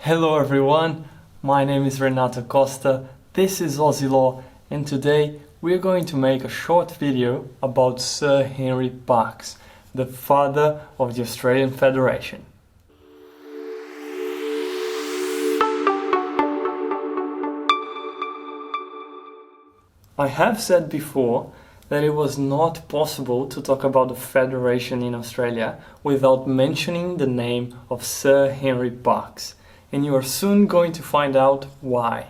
Hello everyone, my name is Renato Costa, this is Aussie Law, and today we're going to make a short video about Sir Henry Parkes, the father of the Australian Federation. I have said before that it was not possible to talk about the Federation in Australia without mentioning the name of Sir Henry Parkes, and you are soon going to find out why.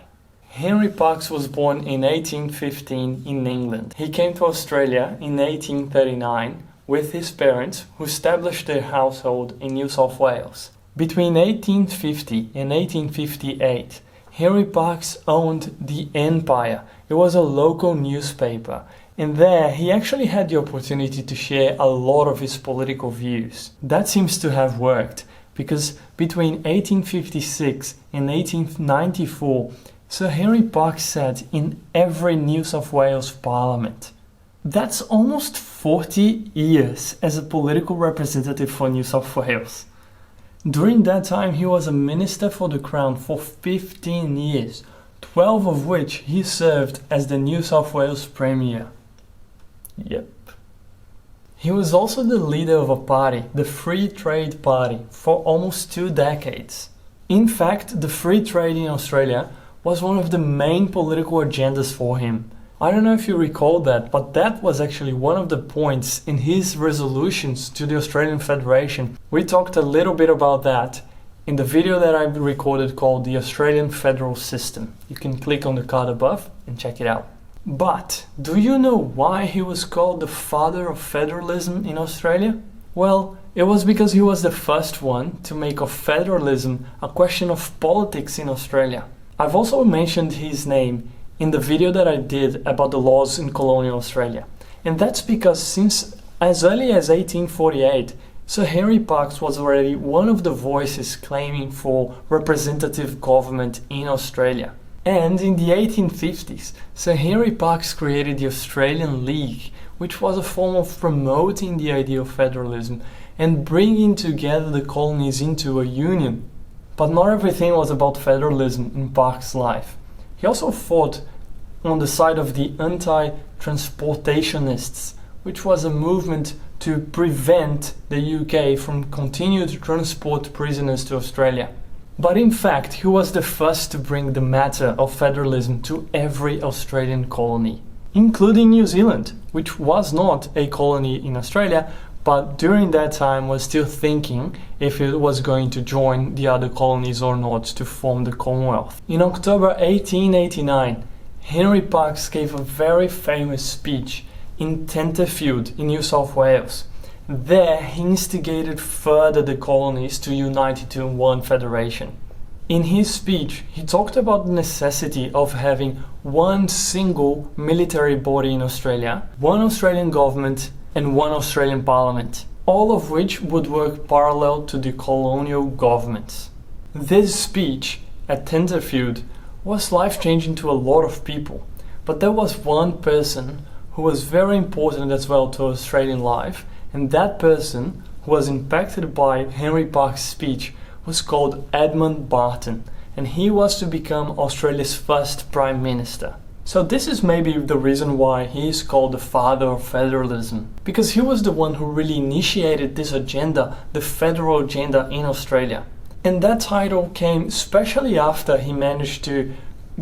Henry Parkes was born in 1815 in England. He came to Australia in 1839 with his parents, who established their household in New South Wales. Between 1850 and 1858, Henry Parkes owned The Empire. It was a local newspaper, and there he actually had the opportunity to share a lot of his political views. That seems to have worked, because between 1856 and 1894, Sir Henry Parkes sat in every New South Wales parliament. That's almost 40 years as a political representative for New South Wales. During that time, he was a minister for the Crown for 15 years, 12 of which he served as the New South Wales Premier. Yep. He was also the leader of a party, the Free Trade Party, for almost 2 decades. In fact, the free trade in Australia was one of the main political agendas for him. I don't know if you recall that, but that was actually one of the points in his resolutions to the Australian Federation. We talked a little bit about that in the video that I recorded called The Australian Federal System. You can click on the card above and check it out. But do you know why he was called the father of federalism in Australia? Well, it was because he was the first one to make of federalism a question of politics in Australia. I've also mentioned his name in the video that I did about the laws in colonial Australia. And that's because since as early as 1848, Sir Henry Parkes was already one of the voices claiming for representative government in Australia. And in the 1850s, Sir Henry Parkes created the Australian League, which was a form of promoting the idea of federalism and bringing together the colonies into a union. But not everything was about federalism in Parkes' life. He also fought on the side of the anti-transportationists, which was a movement to prevent the UK from continuing to transport prisoners to Australia. But in fact, he was the first to bring the matter of federalism to every Australian colony, including New Zealand, which was not a colony in Australia, but during that time was still thinking if it was going to join the other colonies or not to form the Commonwealth. In October 1889, Henry Parkes gave a very famous speech in Tenterfield in New South Wales. There he instigated further the colonies to unite into one federation. In his speech, he talked about the necessity of having one single military body in Australia, one Australian government, and one Australian parliament, all of which would work parallel to the colonial governments. This speech at Tenterfield was life-changing to a lot of people, but there was one person who was very important as well to Australian life, and that person who was impacted by Henry Parkes' speech was called Edmund Barton, and he was to become Australia's first Prime Minister. So this is maybe the reason why he is called the father of federalism, because he was the one who really initiated this agenda, the federal agenda in Australia. And that title came especially after he managed to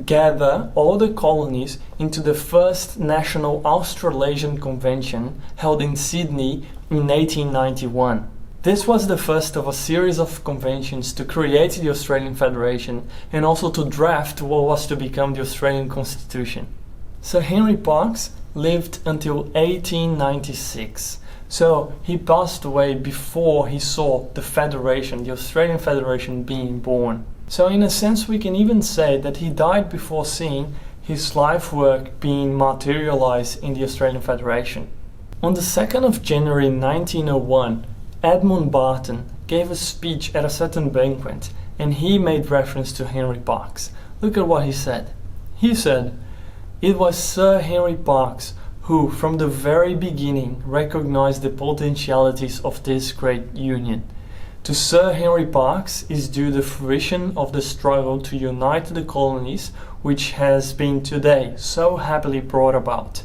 gather all the colonies into the first National Australasian Convention held in Sydney in 1891. This was the first of a series of conventions to create the Australian Federation and also to draft what was to become the Australian Constitution. Sir Henry Parkes lived until 1896, so he passed away before he saw the Federation, the Australian Federation, being born. So in a sense we can even say that he died before seeing his life work being materialized in the Australian Federation. On the 2nd of January 1901, Edmund Barton gave a speech at a certain banquet, and he made reference to Henry Parkes. Look at what he said. He said, "It was Sir Henry Parkes who, from the very beginning, recognized the potentialities of this great union. To Sir Henry Parkes is due the fruition of the struggle to unite the colonies, which has been today so happily brought about.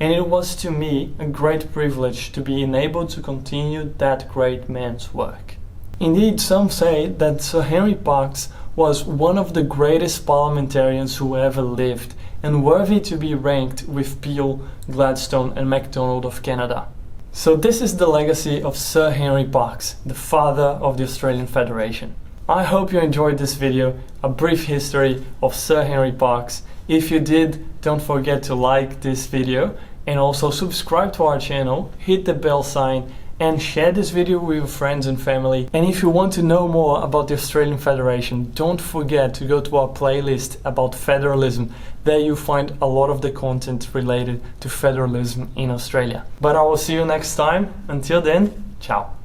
And it was to me a great privilege to be enabled to continue that great man's work. Indeed, some say that Sir Henry Parkes was one of the greatest parliamentarians who ever lived, and worthy to be ranked with Peel, Gladstone and MacDonald of Canada. So this is the legacy of Sir Henry Parkes, the father of the Australian Federation. I hope you enjoyed this video, a brief history of Sir Henry Parkes. If you did, don't forget to like this video and also subscribe to our channel, hit the bell sign and share this video with your friends and family. And if you want to know more about the Australian Federation, don't forget to go to our playlist about federalism. There you'll find a lot of the content related to federalism in Australia. But I will see you next time. Until then, ciao.